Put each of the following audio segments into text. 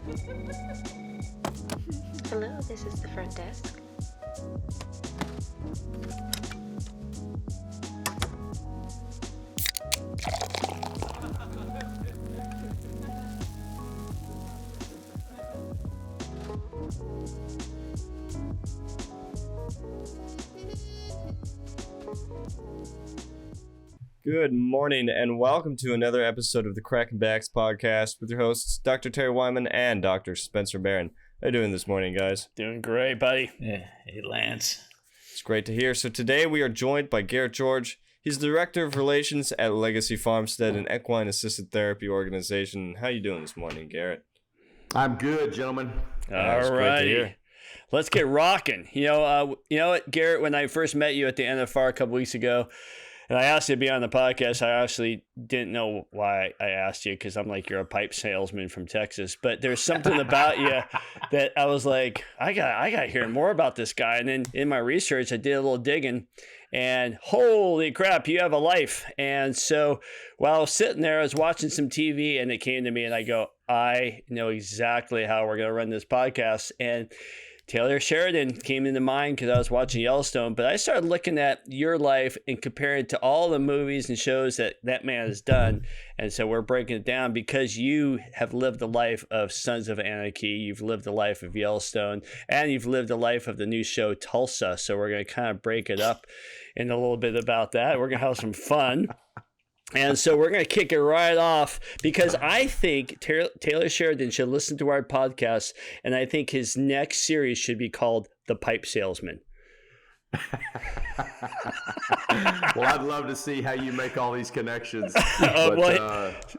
Hello, this is the front desk. Good morning and welcome to another episode of the Crackin Backs podcast with your hosts, Dr. Terry Wyman and Dr. Spencer Barron. How you doing this morning, guys? Doing great, buddy. Hey, Lance. It's great to hear. So today we are joined by Garrett George. He's the Director of Relations at Legacy Farmstead, an equine assisted therapy organization. How you doing this morning, Garrett? I'm good, gentlemen. All righty. Let's get rocking. You know what, Garrett, when I first met you at the NFR a couple weeks ago, and I asked you to be on the podcast, I actually didn't know why I asked you, because I'm like, you're a pipe salesman from Texas. But there's something about you that I was like, I got to hear more about this guy. And then in my research, I did a little digging, and holy crap, you have a life. And so while I was sitting there, I was watching some TV, and it came to me, and I go, I know exactly how we're going to run this podcast. And Taylor Sheridan came into mind because I was watching Yellowstone, but I started looking at your life and comparing it to all the movies and shows that man has done. And so we're breaking it down because you have lived the life of Sons of Anarchy, you've lived the life of Yellowstone, and you've lived the life of the new show Tulsa. So we're going to kind of break it up in a little bit about that. We're going to have some fun. And so we're going to kick it right off because I think Taylor Sheridan should listen to our podcast, and I think his next series should be called The Pipe Salesman. Well, I'd love to see how you make all these connections. All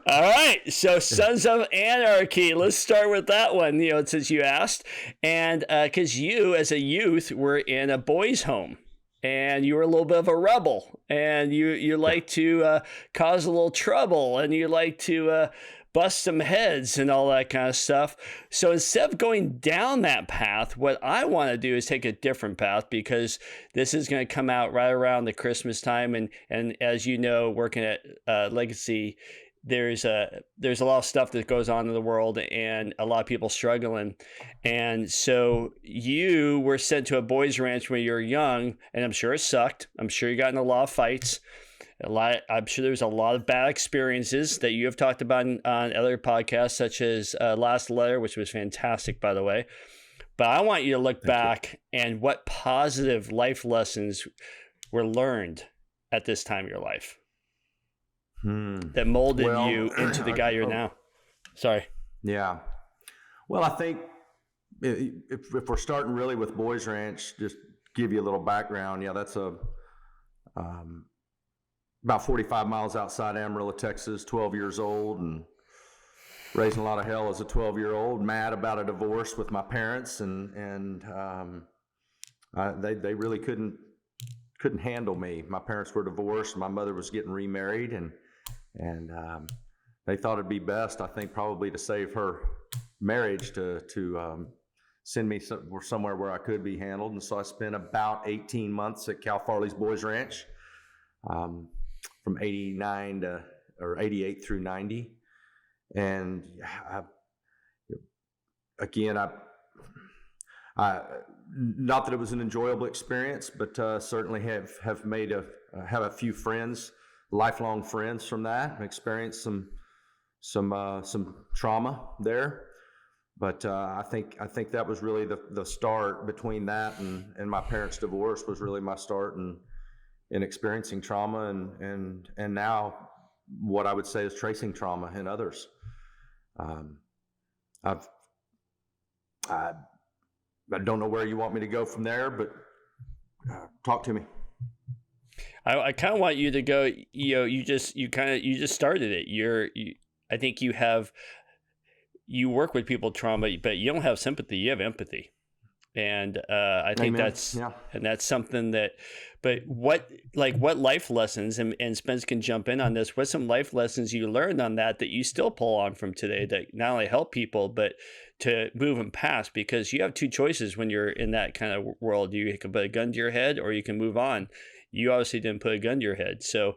right. So Sons of Anarchy, let's start with that one, since you asked. And because you, as a youth, were in a boys' home. And you were a little bit of a rebel, and you like to cause a little trouble, and you like to bust some heads and all that kind of stuff. So instead of going down that path, what I want to do is take a different path, because this is going to come out right around the Christmas time. And as you know, working at Legacy, there's a lot of stuff that goes on in the world and a lot of people struggling. And so you were sent to a boys ranch when you were young, and I'm sure it sucked. I'm sure you got in a lot of fights. I'm sure there's a lot of bad experiences that you have talked about on other podcasts, such as Last Letter, which was fantastic, by the way. But I want you to look back and what positive life lessons were learned at this time of your life that molded you into the guy you're now. Sorry. Yeah. Well, I think if we're starting really with Boys Ranch, just give you a little background. Yeah, that's about 45 miles outside Amarillo, Texas, 12 years old, and raising a lot of hell as a 12-year-old, mad about a divorce with my parents, and they really couldn't handle me. My parents were divorced. My mother was getting remarried, and they thought it'd be best, I think, probably to save her marriage to send me somewhere where I could be handled. And so I spent about 18 months at Cal Farley's Boys Ranch, from 88 through 90. And I not that it was an enjoyable experience, but certainly have have a few friends, lifelong friends from that, and experienced some trauma there. But I think that was really the start. Between that and my parents' divorce was really my start in experiencing trauma, and now what I would say is tracing trauma in others. I don't know where you want me to go from there, but talk to me. I kind of want you to go. You just started it. I think you work with people with trauma, but you don't have sympathy. You have empathy, and I think that's something that. But what life lessons, and Spence can jump in on this, what's some life lessons you learned on that you still pull on from today that not only help people, but to move them past? Because you have two choices when you're in that kind of world. You can put a gun to your head or you can move on. You obviously didn't put a gun to your head. So,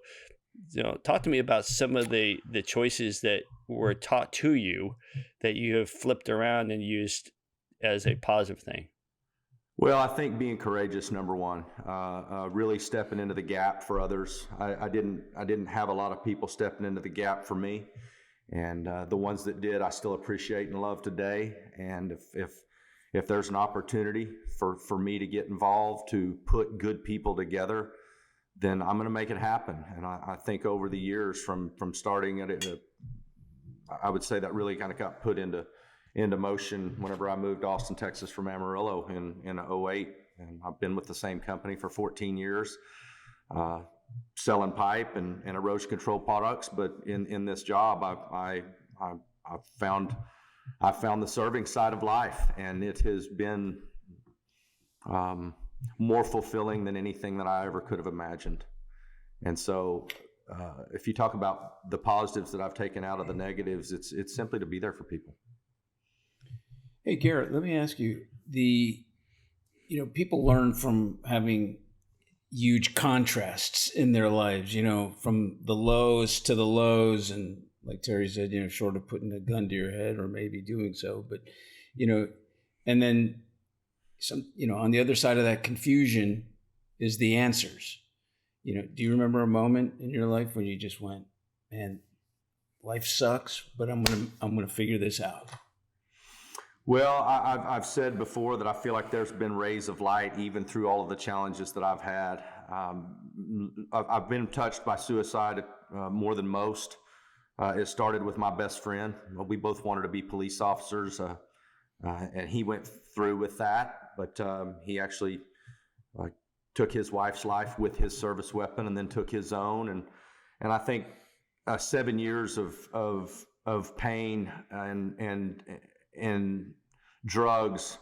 talk to me about some of the choices that were taught to you that you have flipped around and used as a positive thing? Well, I think being courageous, number one, really stepping into the gap for others. I didn't have a lot of people stepping into the gap for me, and the ones that did, I still appreciate and love today. And if there's an opportunity for me to get involved, to put good people together, then I'm going to make it happen. And I think over the years, from starting at it, I would say that really kind of got put into motion whenever I moved to Austin, Texas from Amarillo in 2008. And I've been with the same company for 14 years, selling pipe and erosion control products. But in this job, I found the serving side of life, and it has been more fulfilling than anything that I ever could have imagined. And so if you talk about the positives that I've taken out of the negatives, it's simply to be there for people. Hey, Garrett, let me ask you, people learn from having huge contrasts in their lives, from the lows to the lows. And like Terry said, short of putting a gun to your head or maybe doing so, but, and then some, on the other side of that confusion is the answers. Do you remember a moment in your life when you just went, man, life sucks, but I'm going to figure this out? Well, I've said before that I feel like there's been rays of light even through all of the challenges that I've had. I've been touched by suicide more than most. It started with my best friend. We both wanted to be police officers, and he went through with that. But he actually took his wife's life with his service weapon, and then took his own. And I think 7 years of pain and drugs.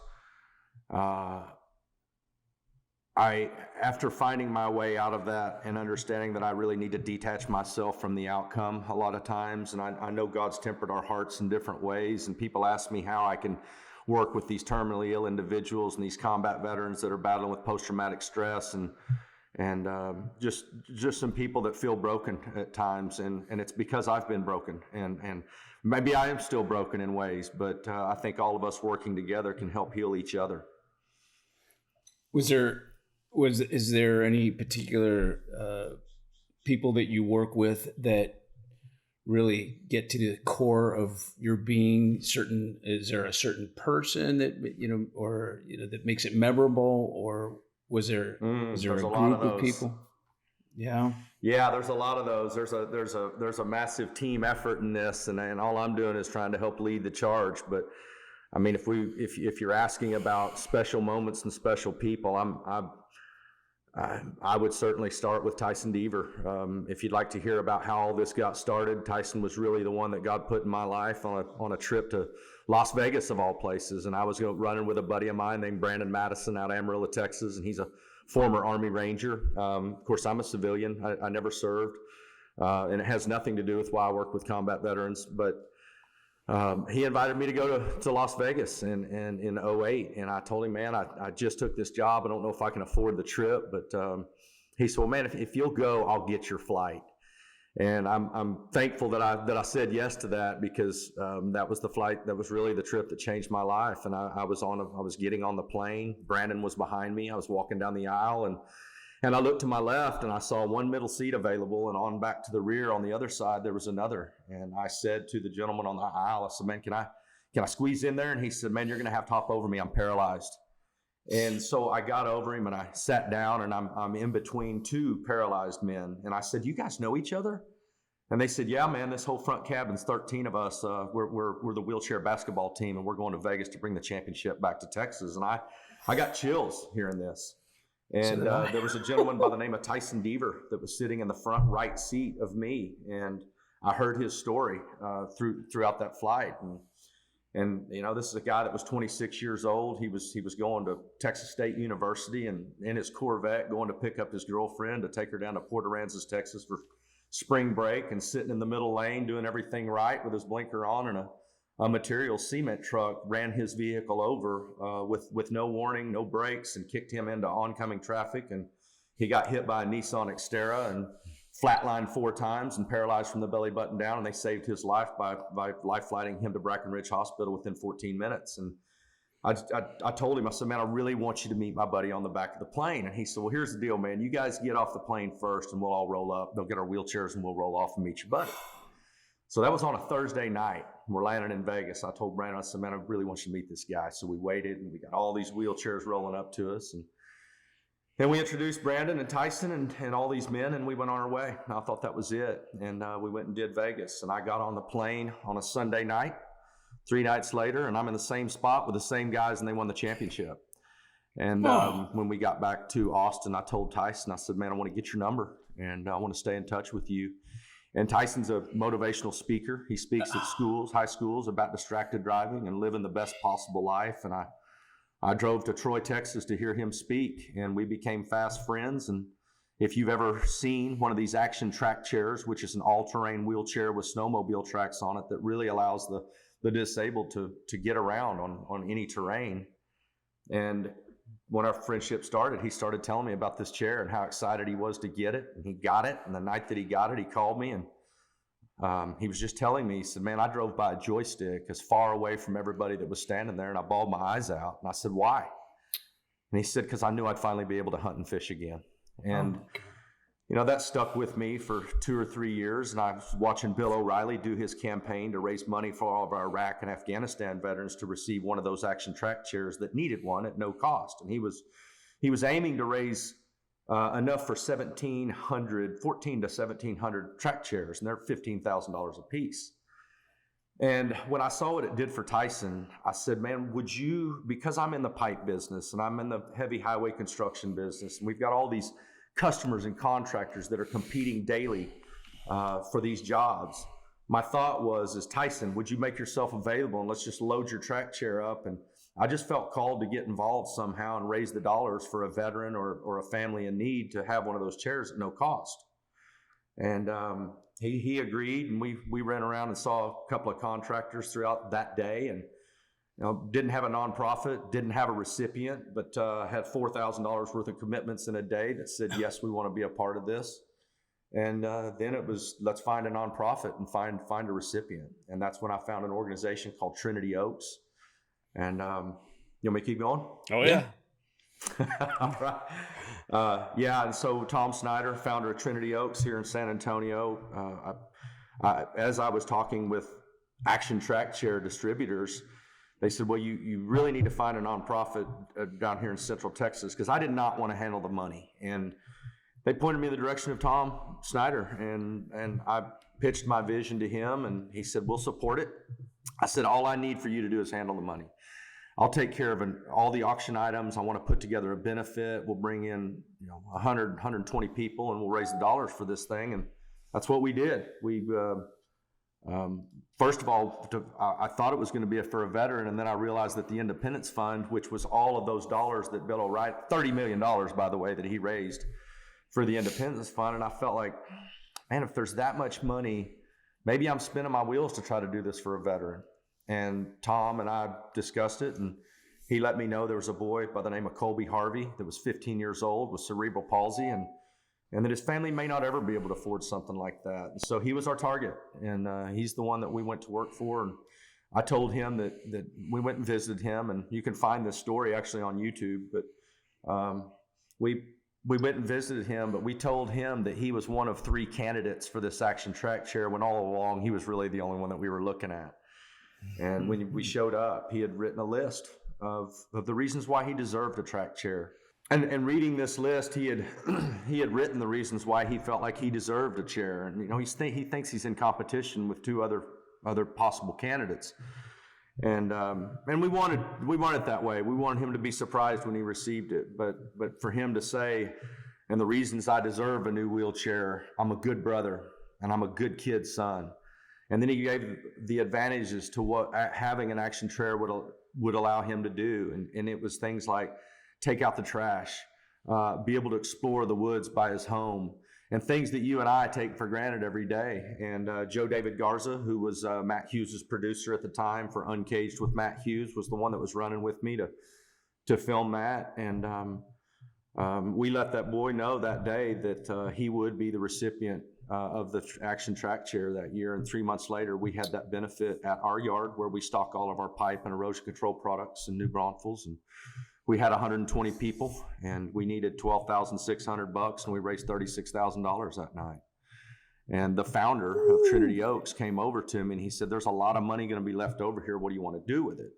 After finding my way out of that and understanding that I really need to detach myself from the outcome a lot of times, and I know God's tempered our hearts in different ways, and people ask me how I can work with these terminally ill individuals and these combat veterans that are battling with post-traumatic stress and just some people that feel broken at times, and it's because I've been broken, and maybe I am still broken in ways, but I think all of us working together can help heal each other. Is there any particular people that you work with that really get to the core of your being? Is there a certain person that that makes it memorable, or was there a group of people? Yeah, there's a lot of those. There's a massive team effort in this, and all I'm doing is trying to help lead the charge. But I mean, if you're asking about special moments and special people, I would certainly start with Tyson Deaver. If you'd like to hear about how all this got started, Tyson was really the one that God put in my life on a trip to Las Vegas of all places. And I was running with a buddy of mine named Brandon Madison out of Amarillo, Texas, and he's a former Army Ranger. Of course, I'm a civilian. I never served, and it has nothing to do with why I work with combat veterans. But he invited me to go to Las Vegas in 2008, and I told him, man, I just took this job. I don't know if I can afford the trip, but he said, well, man, if you'll go, I'll get your flight. And I'm thankful that I said yes to that, because that was the flight, that was really the trip that changed my life. And I was getting on the plane. Brandon was behind me. I was walking down the aisle, and I looked to my left, and I saw one middle seat available, and on back to the rear on the other side there was another. And I said to the gentleman on the aisle, I said, man, can I squeeze in there? And he said, man, you're going to have to hop over me. I'm paralyzed. And so I got over him, and I sat down, and I'm in between two paralyzed men. And I said, you guys know each other? And they said, yeah, man, this whole front cabin's 13 of us. We're the wheelchair basketball team, and we're going to Vegas to bring the championship back to Texas. And I got chills hearing this. And there was a gentleman by the name of Tyson Deaver that was sitting in the front right seat of me. And I heard his story throughout that flight. And this is a guy that was 26 years old. He was going to Texas State University, and in his Corvette going to pick up his girlfriend to take her down to Port Aransas, Texas for spring break, and sitting in the middle lane doing everything right with his blinker on, and a material cement truck ran his vehicle over with no warning, no brakes, and kicked him into oncoming traffic. And he got hit by a Nissan Xterra, flatlined 4 times and paralyzed from the belly button down, and they saved his life by life flighting him to Brackenridge Hospital within 14 minutes. And I told him, I said, man, I really want you to meet my buddy on the back of the plane. And he said, well, here's the deal, man. You guys get off the plane first and we'll all roll up. They'll get our wheelchairs and we'll roll off and meet your buddy. So that was on a Thursday night. We're landing in Vegas. I told Brandon, I said, man, I really want you to meet this guy. So we waited and we got all these wheelchairs rolling up to us. And then we introduced Brandon and Tyson and all these men, and we went on our way. And I thought that was it. And we went and did Vegas. And I got on the plane on a Sunday night. 3 nights later, and I'm in the same spot with the same guys, and they won the championship. And when we got back to Austin, I told Tyson, I said, man, I want to get your number, and I want to stay in touch with you. And Tyson's a motivational speaker. He speaks at schools, high schools, about distracted driving and living the best possible life. And I drove to Troy, Texas to hear him speak, and we became fast friends. And if you've ever seen one of these action track chairs, which is an all-terrain wheelchair with snowmobile tracks on it that really allows the disabled to get around on any terrain. And when our friendship started, he started telling me about this chair and how excited he was to get it. And he got it. And the night that he got it, he called me and he was just telling me, he said, man, I drove by a joystick as far away from everybody that was standing there, and I bawled my eyes out. And I said, why? And he said, because I knew I'd finally be able to hunt and fish again. And you know, that stuck with me for 2 or 3 years, and I was watching Bill O'Reilly do his campaign to raise money for all of our Iraq and Afghanistan veterans to receive one of those action track chairs that needed one at no cost. And he was aiming to raise enough for 14 to 1,700 track chairs, and they're $15,000 a piece. And when I saw what it did for Tyson, I said, man, would you, because I'm in the pipe business and I'm in the heavy highway construction business, and we've got all these customers and contractors that are competing daily for these jobs. My thought was, Tyson, would you make yourself available and let's just load your track chair up? And I just felt called to get involved somehow and raise the dollars for a veteran or a family in need to have one of those chairs at no cost. And he agreed, and we ran around and saw a couple of contractors throughout that day, and you know, didn't have a nonprofit, didn't have a recipient, but had $4,000 worth of commitments in a day that said, yes, we want to be a part of this. And then it was, let's find a nonprofit and find a recipient. And that's when I found an organization called Trinity Oaks. And you want me to keep going? Oh, yeah. All right. Yeah, and so Tom Snyder, founder of Trinity Oaks here in San Antonio, as I was talking with action track chair distributors, they said, well, you really need to find a nonprofit down here in Central Texas, because I did not want to handle the money. And they pointed me in the direction of Tom Snyder, and I pitched my vision to him, and he said, we'll support it. I said, all I need for you to do is handle the money. I'll take care of all the auction items. I want to put together a benefit. We'll bring in 100, 120 people, and we'll raise the dollars for this thing. And that's what we did. We first of all, I thought it was going to be for a veteran, and then I realized that the Independence Fund, which was all of those dollars that Bill O'Reilly, $30 million, by the way, that he raised for the Independence Fund, and I felt like, man, if there's that much money, maybe I'm spinning my wheels to try to do this for a veteran. And Tom and I discussed it, and he let me know there was a boy by the name of Colby Harvey that was 15 years old with cerebral palsy, and that his family may not ever be able to afford something like that. And so he was our target, and he's the one that we went to work for. And I told him that we went and visited him, and you can find this story actually on YouTube, but we went and visited him, but we told him that he was one of 3 candidates for this action track chair, when all along he was really the only one that we were looking at. And when we showed up, he had written a list of the reasons why he deserved a track chair. And reading this list, he had written the reasons why he felt like he deserved a chair. And he thinks he's in competition with 2 other possible candidates. And we wanted it that way. We wanted him to be surprised when he received it. But for him to say, and the reasons I deserve a new wheelchair, I'm a good brother and I'm a good kid's son. And then he gave the advantages to what having an action chair would allow him to do. And it was things like take out the trash, be able to explore the woods by his home, and things that you and I take for granted every day. And Joe David Garza, who was Matt Hughes' producer at the time for Uncaged with Matt Hughes, was the one that was running with me to film that. And we let that boy know that day that he would be the recipient of the Action Track Chair that year. And 3 months later, we had that benefit at our yard where we stock all of our pipe and erosion control products and new Braunfels. And we had 120 people, and we needed $12,600, and we raised $36,000 that night. And the founder of Trinity Oaks came over to me and he said, "There's a lot of money going to be left over here. What do you want to do with it?"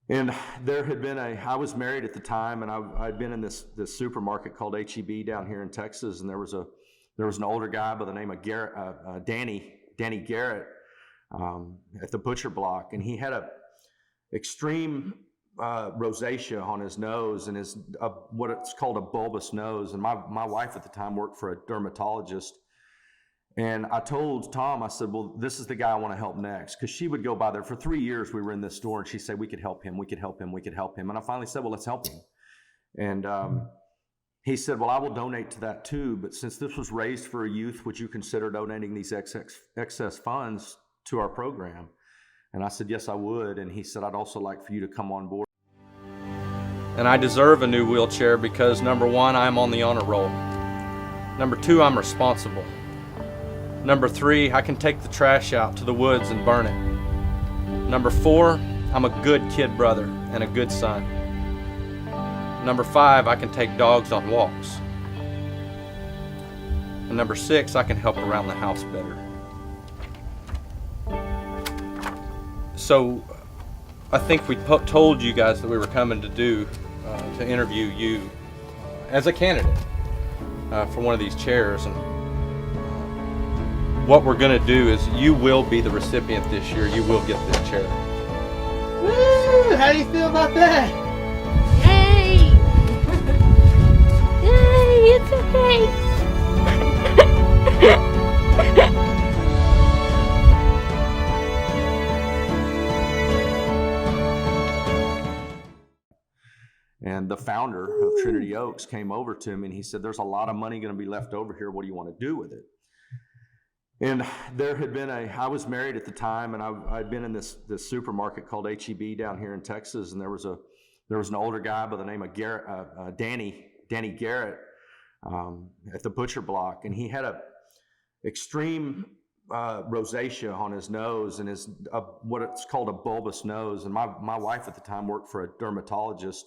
And there had been I was married at the time, and I'd been in this supermarket called HEB down here in Texas, and there was an older guy by the name of Garrett, Danny Garrett, at the butcher block, and he had a extreme rosacea on his nose and his what it's called a bulbous nose. And my wife at the time worked for a dermatologist. And I told Tom, I said, "Well, this is the guy I want to help next." Because she would go by there. For 3 years, we were in this store, and she said, "We could help him, we could help him, we could help him." And I finally said, "Well, let's help him." And he said, "Well, I will donate to that too. But since this was raised for a youth, would you consider donating these excess funds to our program?" And I said, "Yes, I would." And he said, "I'd also like for you to come on board." And I deserve a new wheelchair because, number one, I'm on the honor roll. Number two, I'm responsible. Number three, I can take the trash out to the woods and burn it. Number four, I'm a good kid brother and a good son. Number five, I can take dogs on walks. And number six, I can help around the house better. So I think we told you guys that we were coming to interview you as a candidate for one of these chairs. And what we're going to do is you will be the recipient this year. You will get this chair. Woo! How do you feel about that? Yay! Yay! It's okay! And the founder of Trinity Oaks came over to me and he said, "There's a lot of money going to be left over here. What do you want to do with it?" And there had been I was married at the time, and I'd been in this supermarket called HEB down here in Texas, and there was an older guy by the name of Garrett, Danny Garrett, at the butcher block, and he had a extreme rosacea on his nose and his what it's called a bulbous nose. And my wife at the time worked for a dermatologist.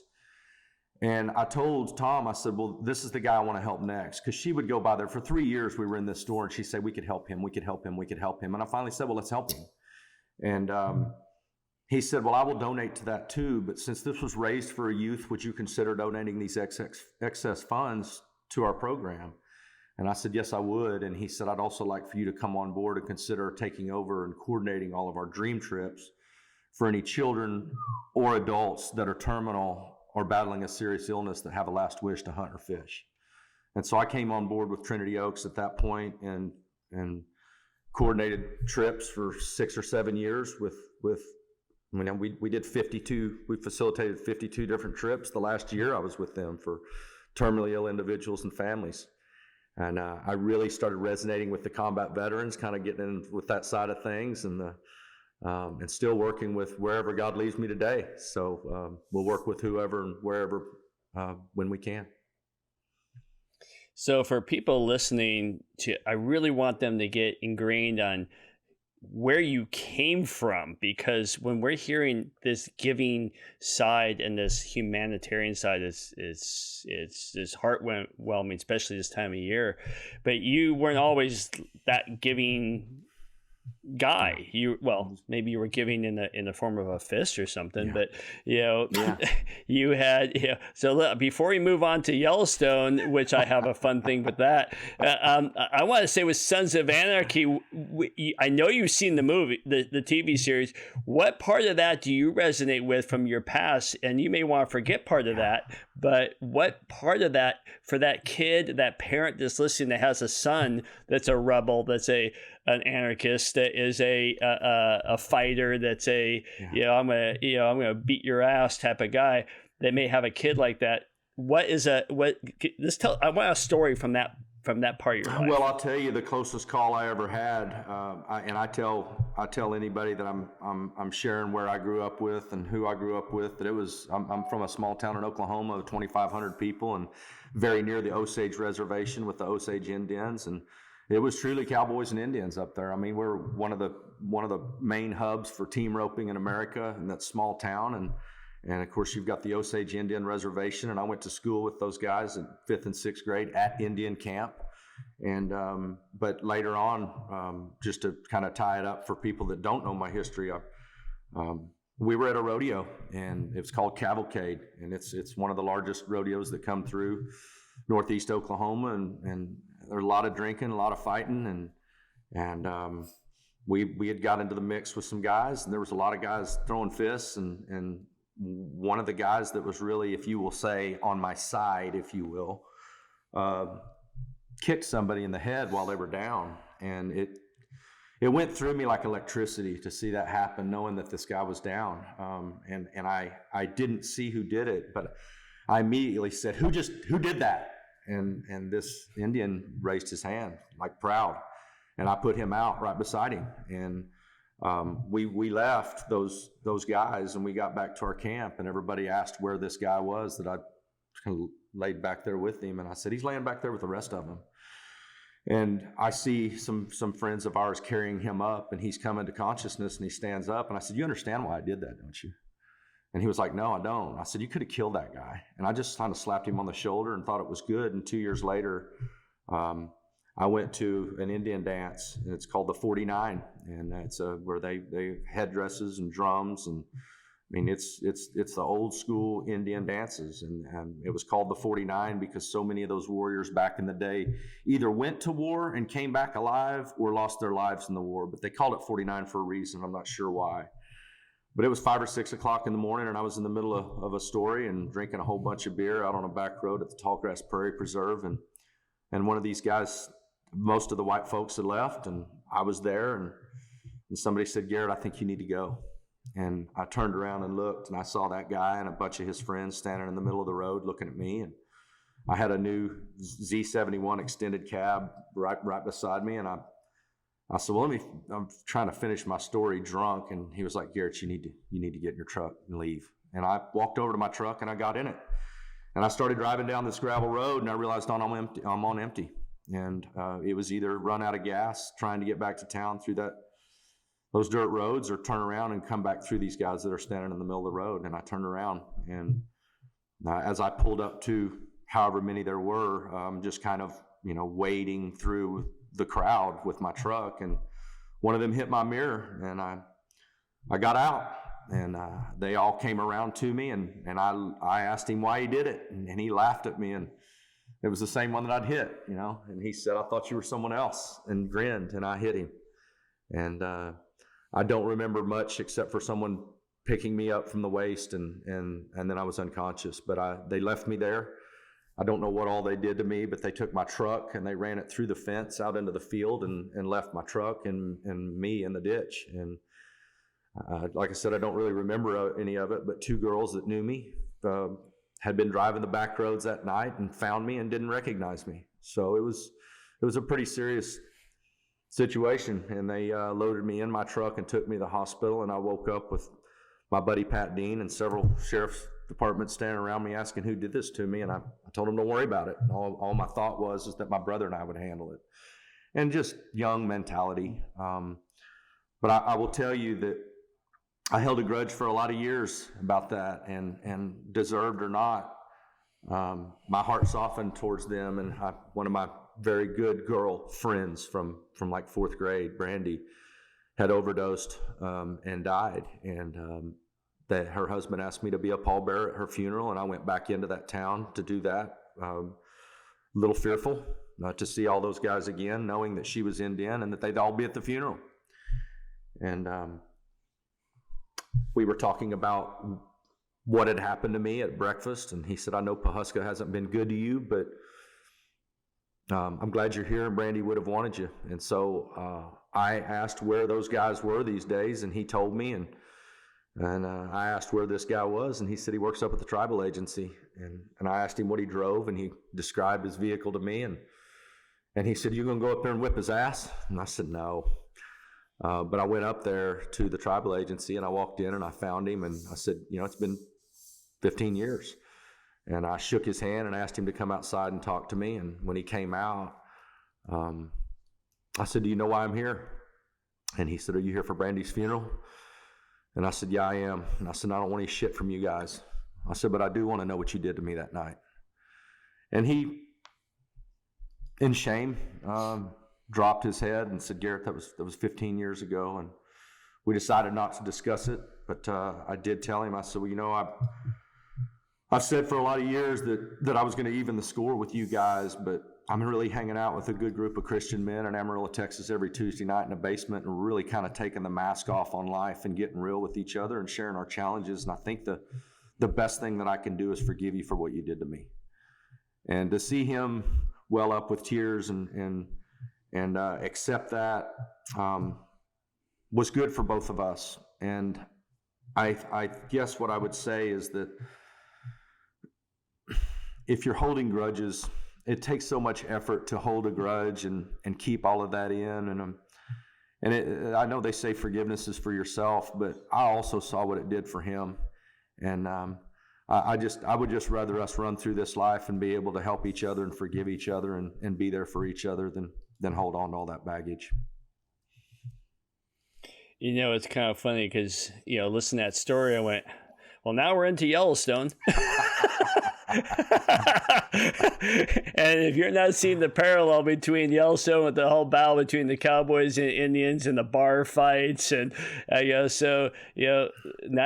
And I told Tom, I said, "Well, this is the guy I want to help next." Because she would go by there. For 3 years, we were in this store, and she said, "We could help him, we could help him, we could help him." And I finally said, "Well, let's help him." And he said, "Well, I will donate to that too. But since this was raised for a youth, would you consider donating these excess funds to our program?" And I said, "Yes, I would." And he said, "I'd also like for you to come on board and consider taking over and coordinating all of our dream trips for any children or adults that are terminal or battling a serious illness that have a last wish to hunt or fish." And so I came on board with Trinity Oaks at that point and coordinated trips for 6 or 7 years with we did 52, we facilitated 52 different trips. The last year I was with them for terminally ill individuals and families. And I really started resonating with the combat veterans, kind of getting in with that side of things, and still working with wherever God leads me today. So we'll work with whoever and wherever when we can. So for people listening I really want them to get ingrained on where you came from, because when we're hearing this giving side and this humanitarian side, it's heartwarming, especially this time of year. But you weren't always that giving guy. Maybe you were giving in the form of a fist or something, but you had so look, before we move on to Yellowstone, which I have a fun thing with that, I want to say with Sons of Anarchy, I know you've seen the movie, the TV series. What part of that do you resonate with from your past? And you may want to forget part of that, but what part of that for that kid, that parent that's listening that has a son that's a rebel, that's an anarchist, that is a fighter, that's I'm gonna beat your ass type of guy, that may have a kid like that. I want a story from that from that part of your life? Well, I'll tell you the closest call I ever had, I tell anybody that I'm sharing where I grew up with and who I grew up with, that I'm from a small town in Oklahoma of 2,500 people and very near the Osage Reservation with the Osage Indians, and it was truly cowboys and Indians up there. I mean, we're one of the main hubs for team roping in America in that small town, and of course you've got the Osage Indian Reservation, and I went to school with those guys in 5th and 6th grade at Indian camp. And but later on, just to kind of tie it up for people that don't know my history, we were at a rodeo, and it's called Cavalcade, and it's one of the largest rodeos that come through Northeast Oklahoma, and there's a lot of drinking, a lot of fighting, and we had got into the mix with some guys, and there was a lot of guys throwing fists, and one of the guys that was really, if you will say, on my side, if you will, kicked somebody in the head while they were down, and it went through me like electricity to see that happen, knowing that this guy was down, and I didn't see who did it, but I immediately said, who did that? And this Indian raised his hand, like proud, and I put him out right beside him, and we left those guys, and we got back to our camp, and everybody asked where this guy was that I kind of laid back there with him, and I said, he's laying back there with the rest of them. And I see some friends of ours carrying him up, and he's coming to consciousness, and he stands up, and I said, you understand why I did that, don't you? And he was like, no, I don't. I said, you could have killed that guy. And I just kind of slapped him on the shoulder and thought it was good. And 2 years later, I went to an Indian dance, and it's called the 49, and it's where they headdresses and drums, and I mean it's the old school Indian dances, and it was called the 49 because so many of those warriors back in the day either went to war and came back alive or lost their lives in the war, but they called it 49 for a reason. I'm not sure why. But it was 5 or 6 o'clock in the morning, and I was in the middle of a story and drinking a whole bunch of beer out on a back road at the Tallgrass Prairie Preserve, and one of these guys, most of the white folks had left, and I was there, and somebody said, Garrett, I think you need to go. And I turned around and looked, and I saw that guy and a bunch of his friends standing in the middle of the road looking at me, and I had a new Z71 extended cab right beside me, and I said, well, I'm trying to finish my story drunk, and he was like, Garrett, you need to get in your truck and leave. And I walked over to my truck, and I got in it, and I started driving down this gravel road, and I realized I'm on empty. And it was either run out of gas trying to get back to town through those dirt roads, or turn around and come back through these guys that are standing in the middle of the road. And I turned around, and as I pulled up to however many there were, just kind of wading through the crowd with my truck, and one of them hit my mirror, and I got out, and they all came around to me, and I asked him why he did it, and he laughed at me, and it was the same one that I'd hit, and he said, I thought you were someone else, and grinned, and I hit him. And I don't remember much except for someone picking me up from the waist, and then I was unconscious, but they left me there. I don't know what all they did to me, but they took my truck and they ran it through the fence out into the field and left my truck and me in the ditch. And like I said, I don't really remember any of it, but 2 girls that knew me had been driving the back roads that night and found me and didn't recognize me. So it was a pretty serious situation, and they loaded me in my truck and took me to the hospital, and I woke up with my buddy Pat Dean and several sheriff's departments standing around me asking who did this to me, and I told them don't worry about it. And all my thought was that my brother and I would handle it, and just young mentality. But I will tell you that I held a grudge for a lot of years about that, and deserved or not, my heart softened towards them. And one of my very good girl friends from like 4th grade, Brandy, had overdosed and died, and that her husband asked me to be a pallbearer at her funeral, and I went back into that town to do that, a little fearful to see all those guys again, knowing that she was Indian and that they'd all be at the funeral. And we were talking about what had happened to me at breakfast, and he said, I know Pawhuska hasn't been good to you, but I'm glad you're here, and Brandy would have wanted you. And so I asked where those guys were these days, and he told me, and I asked where this guy was, and he said he works up at the tribal agency. And I asked him what he drove, and he described his vehicle to me, and And he said, "You gonna go up there and whip his ass?" And I said, "No." But I went up there to the tribal agency, and I walked in and I found him, and I said, "It's been 15 years. And I shook his hand and asked him to come outside and talk to me. And when he came out, I said, "Do you know why I'm here?" And he said, "Are you here for Brandy's funeral?" And I said, "Yeah, I am." And I said, "I don't want any shit from you guys." I said, "But I do want to know what you did to me that night." And he, in shame, dropped his head and said, "Garrett, that was 15 years ago." And we decided not to discuss it. But I did tell him, I said, "Well, I've said for a lot of years that I was going to even the score with you guys, but I'm really hanging out with a good group of Christian men in Amarillo, Texas every Tuesday night in the basement, and really kind of taking the mask off on life and getting real with each other and sharing our challenges. And I think the best thing that I can do is forgive you for what you did to me." And to see him well up with tears and accept that was good for both of us. And I guess what I would say is that if you're holding grudges, it takes so much effort to hold a grudge and keep all of that in. And I know they say forgiveness is for yourself, but I also saw what it did for him. And I would just rather us run through this life and be able to help each other and forgive each other and be there for each other than hold on to all that baggage. It's kind of funny because, listening to that story, I went, well, now we're into Yellowstone. And if you're not seeing the parallel between Yellowstone with the whole battle between the cowboys and Indians and the bar fights, and now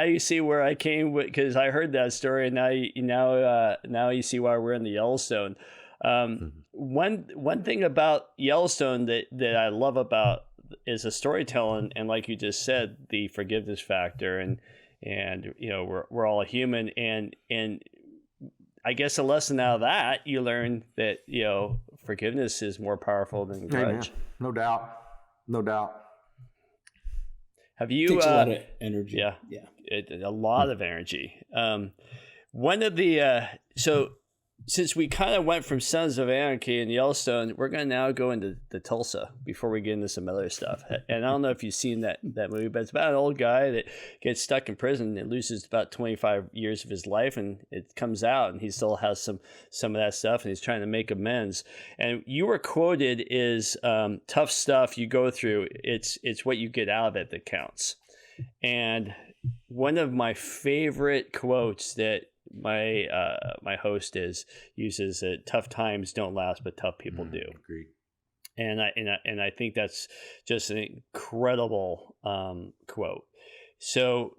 you see where I came with, because I heard that story, and now you see why we're in the Yellowstone. One thing about Yellowstone that I love about is the storytelling, and like you just said, the forgiveness factor, and we're all a human, and I guess a lesson out of that, you learn that, forgiveness is more powerful than grudge. Amen. No doubt. Have you? It takes a lot of energy. Yeah. A lot of energy. One of the so since we kind of went from Sons of Anarchy and Yellowstone, we're going to now go into the Tulsa before we get into some other stuff. And I don't know if you've seen that movie, but it's about an old guy that gets stuck in prison and loses about 25 years of his life, and it comes out and he still has some of that stuff, and he's trying to make amends. And you were quoted is tough stuff you go through. It's what you get out of it that counts. And one of my favorite quotes that my host uses tough times don't last, but tough people do. Agreed. And I think that's just an incredible quote. So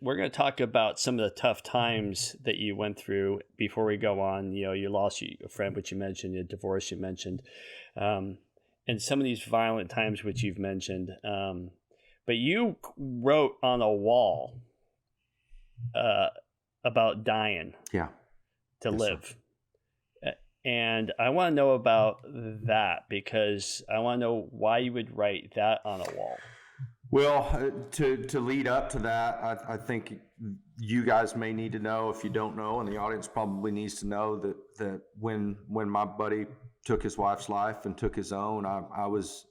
we're going to talk about some of the tough times that you went through before we go on. You lost a friend, which you mentioned, a divorce you mentioned, and some of these violent times which you've mentioned. But you wrote on a wall about dying to live. And I want to know about that, because I want to know why you would write that on a wall. Well, to lead up to that, I think you guys may need to know, if you don't know, and the audience probably needs to know, that when my buddy took his wife's life and took his own, I was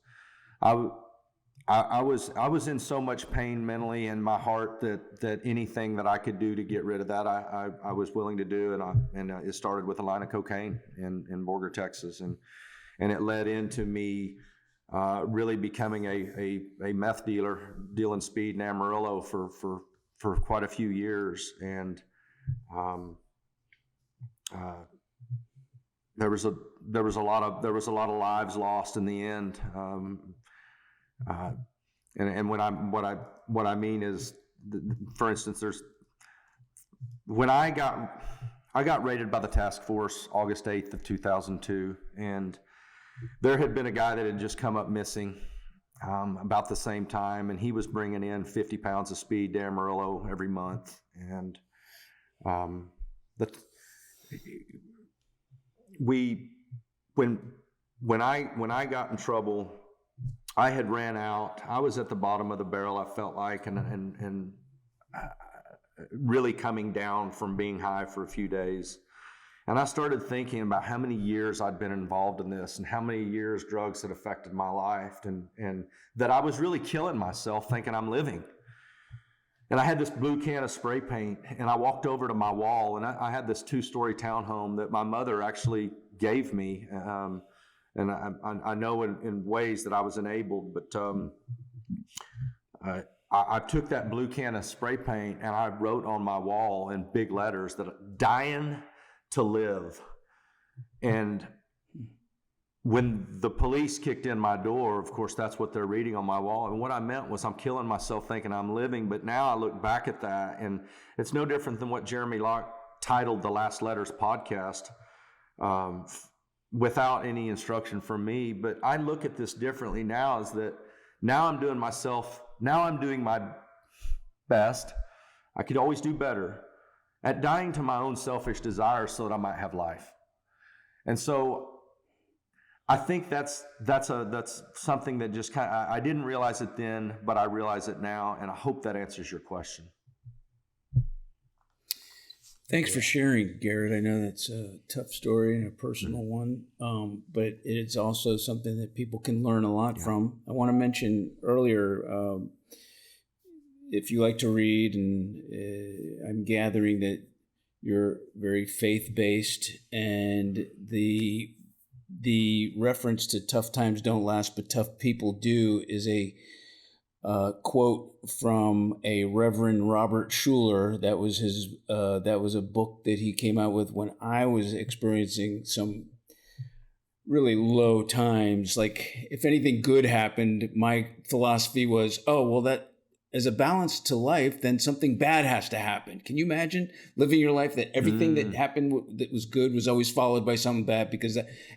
in so much pain mentally in my heart that anything that I could do to get rid of that, I was willing to do. And it started with a line of cocaine in Borger, Texas. And it led into me really becoming a meth dealer, dealing speed in Amarillo for quite a few years. And there was a lot of lives lost in the end. And what I mean is, for instance, when I got raided by the task force August 8th of 2002, and there had been a guy that had just come up missing about the same time, and he was bringing in 50 pounds of speed to Amarillo every month. And when I got in trouble, I had ran out. I was at the bottom of the barrel, I felt like, and really coming down from being high for a few days. And I started thinking about how many years I'd been involved in this and how many years drugs had affected my life, and that I was really killing myself thinking I'm living. And I had this blue can of spray paint, and I walked over to my wall, and I had this 2-story townhome that my mother actually gave me. And I know in ways that I was enabled, but I took that blue can of spray paint and I wrote on my wall in big letters that dying to live. And when the police kicked in my door, of course, that's what they're reading on my wall. And what I meant was I'm killing myself thinking I'm living. But now I look back at that, and it's no different than what Jeremy Locke titled the Last Letters podcast, without any instruction from me. But I look at this differently now, is that now I'm doing my best. I could always do better at dying to my own selfish desires so that I might have life. And so I think that's something that just kind of, I didn't realize it then, but I realize it now, and I hope that answers your question. Thanks for sharing, Garrett. I know that's a tough story and a personal one, but it's also something that people can learn a lot from. I want to mention earlier, if you like to read, and I'm gathering that you're very faith-based, and the reference to tough times don't last, but tough people do is a quote from a Reverend Robert Schuller. That was his. That was a book that he came out with when I was experiencing some really low times. Like, if anything good happened, my philosophy was, oh, well, that as a balance to life, then something bad has to happen. Can you imagine living your life that everything that happened that was good was always followed by something bad?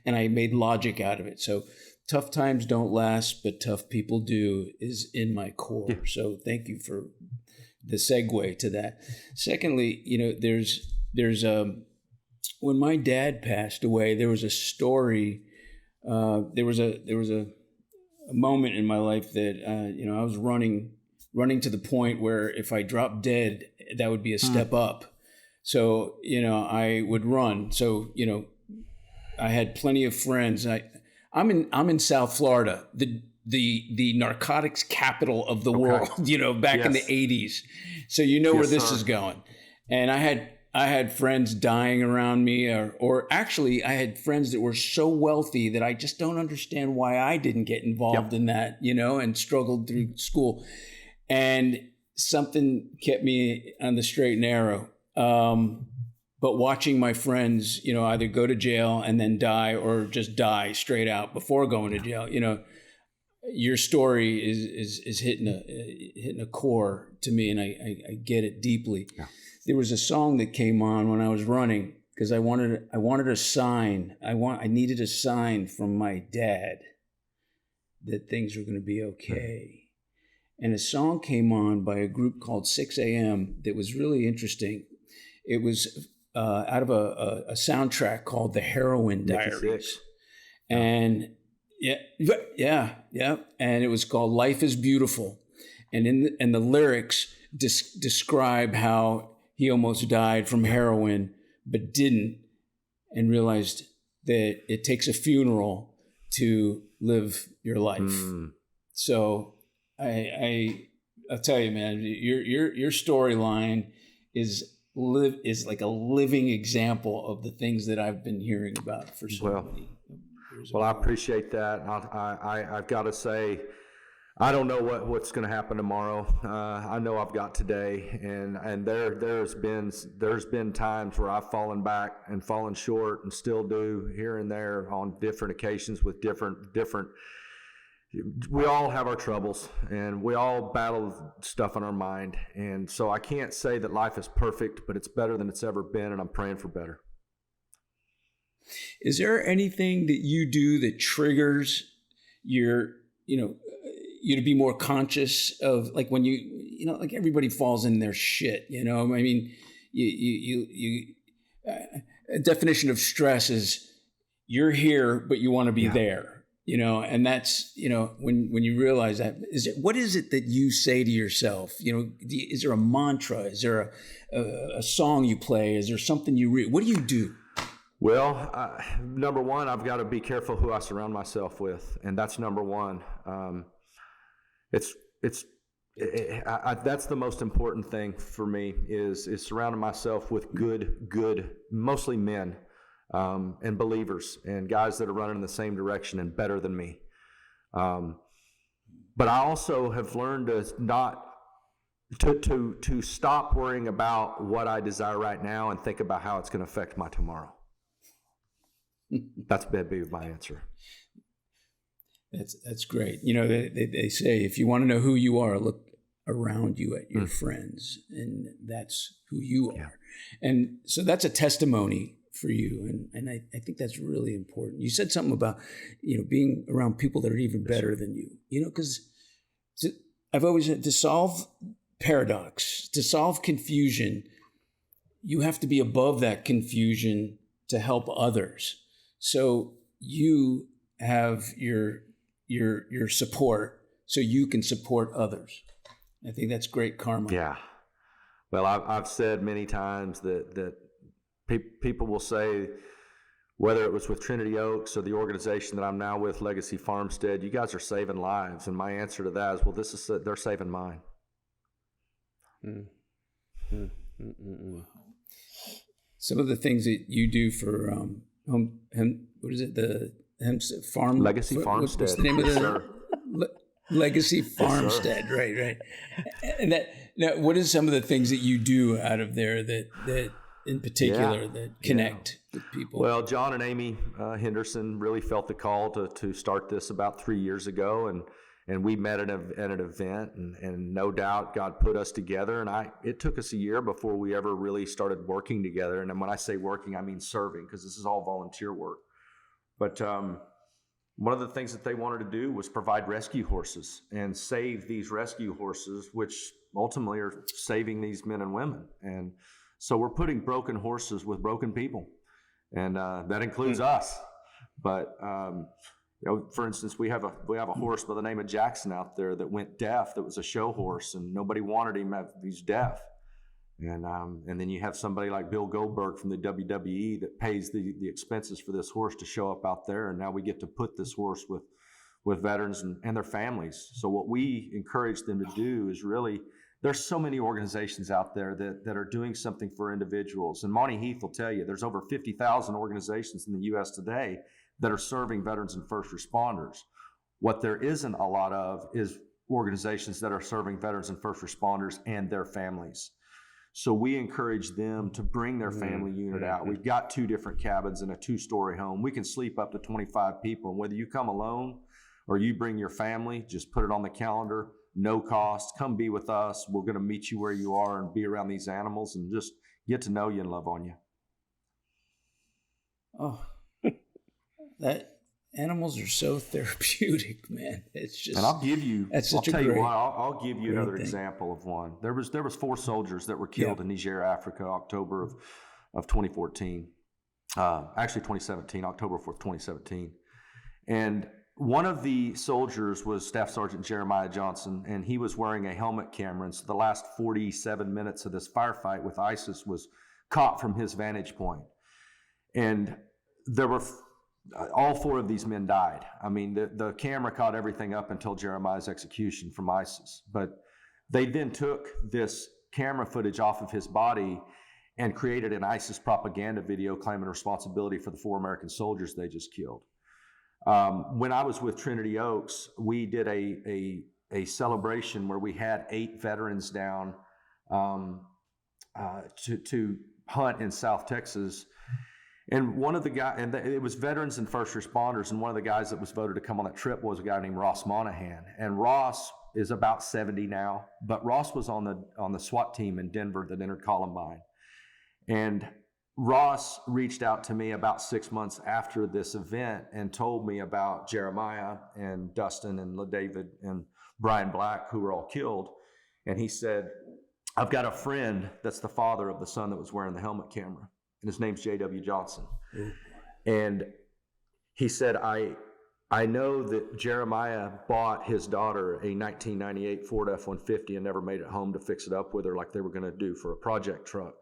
And I made logic out of it. So tough times don't last, but tough people do is in my core. Yeah. So thank you for the segue to that. Secondly, there's when my dad passed away, there was a story. There was a moment in my life that I was running to the point where if I dropped dead, that would be a step up. So, I would run. So, I had plenty of friends. I'm in South Florida, the narcotics capital of the world, back in the 80s. So where this is going. And I had friends dying around me, or actually I had friends that were so wealthy that I just don't understand why I didn't get involved in that, and struggled through school. And something kept me on the straight and narrow. But watching my friends, either go to jail and then die, or just die straight out before going to jail, your story is hitting a core to me, and I get it deeply. Yeah. There was a song that came on when I was running because I wanted a sign. I needed a sign from my dad that things were going to be okay. And a song came on by a group called 6 a.m. that was really interesting. It was out of a soundtrack called The Heroin Diaries. And yeah. And it was called Life is Beautiful. And the lyrics describe how he almost died from heroin, but didn't, and realized that it takes a funeral to live your life. So I'll tell you, man, your storyline is like a living example of the things that I've been hearing about for so many years. Well, I appreciate that. I've got to say, I don't know what's going to happen tomorrow. I know I've got today, and there's been times where I've fallen back and fallen short, and still do here and there on different occasions with different. We all have our troubles, and we all battle stuff on our mind. And so I can't say that life is perfect, but it's better than it's ever been, and I'm praying for better. Is there anything that you do that triggers you to be more conscious of, like, when like everybody falls in their shit, I mean, a definition of stress is you're here, but you want to be there. And that's, when you realize that, what is it that you say to yourself? Is there a mantra? Is there a song you play? Is there something you read? What do you do? Well, number one, I've got to be careful who I surround myself with, and that's number one. That's the most important thing for me is surrounding myself with good, mostly men, and believers and guys that are running in the same direction and better than me. But I also have learned to stop worrying about what I desire right now and think about how it's going to affect my tomorrow. That's be my answer. That's great. You know, they say if you want to know who you are, look around you at your friends, and that's who you are. Yeah. And so that's a testimony for you, and I think that's really important. You said something about, you know, being around people that are even better than you. You know, because I've always said to solve paradox, to solve confusion, you have to be above that confusion to help others. So you have your support so you can support others. I think that's great karma. Yeah. Well, I've said many times that people will say, whether it was with Trinity Oaks or the organization that I'm now with, Legacy Farmstead, you guys are saving lives. And my answer to that is, well, they're saving mine. Some of the things that you do for farm Legacy Farmstead. What's the name of the Legacy Farmstead? Right. And now, what are some of the things that you do out of there that in particular that connect with people? Well, John and Amy Henderson really felt the call to start this about 3 years ago, and we met at an event, and no doubt God put us together. And it took us a year before we ever really started working together. And when I say working, I mean serving, because this is all volunteer work. But one of the things that they wanted to do was provide rescue horses and save these rescue horses, which ultimately are saving these men and women. And so we're putting broken horses with broken people, and that includes us. But you know, for instance, we have a horse by the name of Jackson out there that went deaf. That was a show horse, and nobody wanted him. He's deaf. And then you have somebody like Bill Goldberg from the WWE that pays the expenses for this horse to show up out there. And now we get to put this horse with veterans and their families. So what we encourage them to do is really, there's so many organizations out there that are doing something for individuals. And Monty Heath will tell you there's over 50,000 organizations in the U.S. today that are serving veterans and first responders. What there isn't a lot of is organizations that are serving veterans and first responders and their families. So we encourage them to bring their family unit out. We've got 2 different cabins in a 2-story home. We can sleep up to 25 people. And whether you come alone or you bring your family, just put it on the calendar, no cost. Come be with us. We're going to meet you where you are and be around these animals and just get to know you and love on you. Oh, that animals are so therapeutic, man. It's just, and I'll give you. I'll give you another example of one. There was 4 soldiers that were killed in Niger, Africa, October of 2014. Actually 2017, October 4th, 2017. And one of the soldiers was Staff Sergeant Jeremiah Johnson, and he was wearing a helmet camera. And so the last 47 minutes of this firefight with ISIS was caught from his vantage point. And there were all 4 of these men died. I mean, the camera caught everything up until Jeremiah's execution from ISIS. But they then took this camera footage off of his body and created an ISIS propaganda video claiming responsibility for the 4 American soldiers they just killed. When I was with Trinity Oaks, we did a celebration where we had 8 veterans down to hunt in South Texas. And one of the guys, and it was veterans and first responders, and one of the guys that was voted to come on that trip was a guy named Ross Monahan. And Ross is about 70 now, but Ross was on the SWAT team in Denver that entered Columbine. And Ross reached out to me about 6 months after this event and told me about Jeremiah and Dustin and LaDavid and Brian Black, who were all killed. And he said, I've got a friend that's the father of the son that was wearing the helmet camera. And his name's J.W. Johnson. And he said, I know that Jeremiah bought his daughter a 1998 Ford F-150 and never made it home to fix it up with her like they were going to do for a project truck.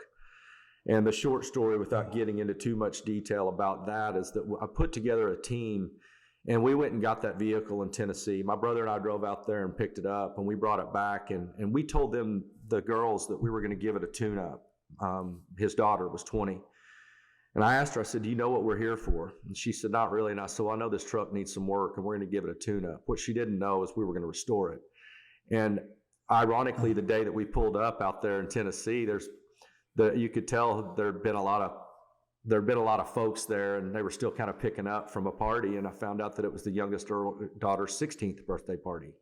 And the short story, without getting into too much detail about that, is that I put together a team, and we went and got that vehicle in Tennessee. My brother and I drove out there and picked it up, and we brought it back, and we told them, the girls, that we were going to give it a tune-up. His daughter was 20. And I asked her, I said, do you know what we're here for? And she said, not really. And I said, well, I know this truck needs some work, and we're going to give it a tune-up. What she didn't know is we were going to restore it. And ironically, the day that we pulled up out there in Tennessee, you could tell there'd been a lot of folks there, and they were still kind of picking up from a party. And I found out that it was the youngest daughter's 16th birthday party.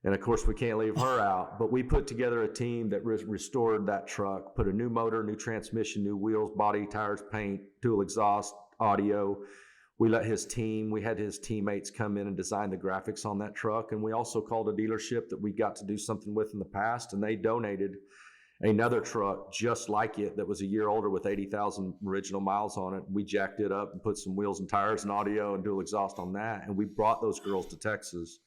And of course, we can't leave her out. But we put together a team that restored that truck, put a new motor, new transmission, new wheels, body, tires, paint, dual exhaust, audio. We had his teammates come in and design the graphics on that truck. And we also called a dealership that we got to do something with in the past, and they donated another truck just like it that was a year older with 80,000 original miles on it. We jacked it up and put some wheels and tires and audio and dual exhaust on that. And we brought those girls to Texas,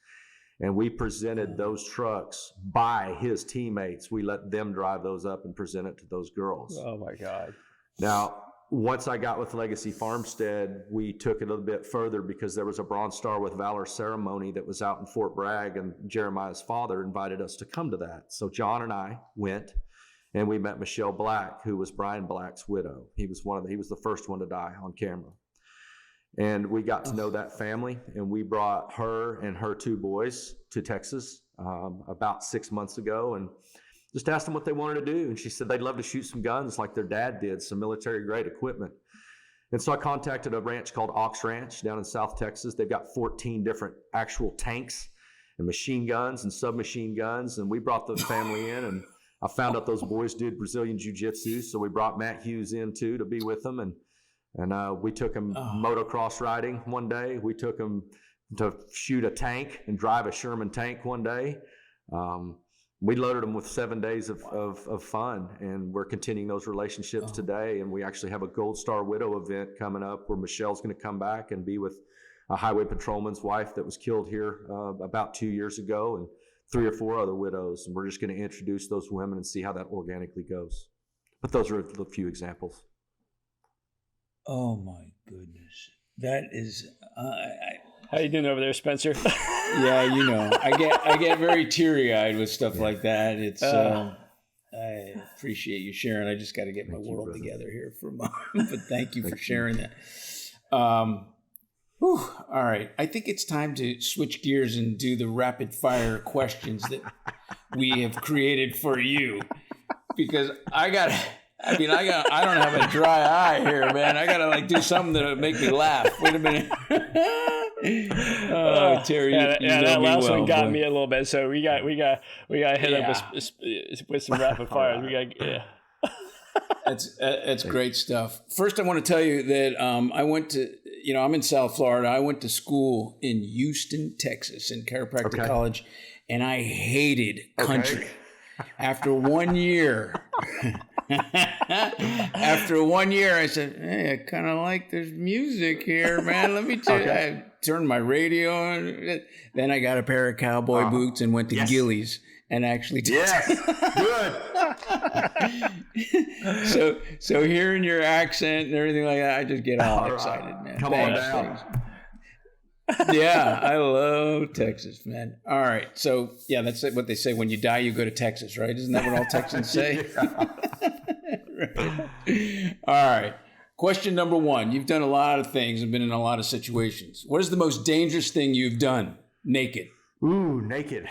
and we presented those trucks by his teammates. We let them drive those up and present it to those girls. Oh my God. Now, once I got with Legacy Farmstead, we took it a little bit further, because there was a Bronze Star with Valor ceremony that was out in Fort Bragg, and Jeremiah's father invited us to come to that. So John and I went, and we met Michelle Black, who was Brian Black's widow. He was the first one to die on camera. And we got to know that family, and we brought her and her 2 boys to Texas about 6 months ago, and just asked them what they wanted to do. And she said they'd love to shoot some guns like their dad did, some military-grade equipment. And so I contacted a ranch called Ox Ranch down in South Texas. They've got 14 different actual tanks and machine guns and submachine guns, and we brought the family in, and I found out those boys did Brazilian Jiu-Jitsu, so we brought Matt Hughes in too to be with them, and we took him motocross riding one day. We took him to shoot a tank and drive a Sherman tank one day. We loaded them with 7 days of fun, and we're continuing those relationships today. And we actually have a Gold Star Widow event coming up where Michelle's going to come back and be with a highway patrolman's wife that was killed here about 2 years ago, and 3 or 4 other widows. And we're just going to introduce those women and see how that organically goes. But those are a few examples. Oh my goodness, that is. How you doing over there, Spencer? Yeah, I get very teary-eyed with stuff like that. It's I appreciate you sharing. I just got to get my world together here for a moment, but thank you for sharing that. All right, I think it's time to switch gears and do the rapid-fire questions that we have created for you, because I don't have a dry eye here, man. I gotta do something that'll make me laugh. Wait a minute. Oh, Terry, that last one got me a little bit. So we got hit up with some rapid fires. That's great stuff. First, I want to tell you that I went to, I'm in South Florida. I went to school in Houston, Texas, in chiropractic college, and I hated country. After 1 year. After 1 year, I said, hey, I kind of like this music here, man. Let me tell you. I turned my radio on. Then I got a pair of cowboy boots and went to Gillies and actually did. Good. So hearing your accent and everything like that, I just get all excited, man. Come on down. Yeah, I love Texas, man. All right. So, yeah, that's what they say. When you die, you go to Texas, right? Isn't that what all Texans say? Right. All right. Question number 1. You've done a lot of things and been in a lot of situations. What is the most dangerous thing you've done naked? Ooh, naked.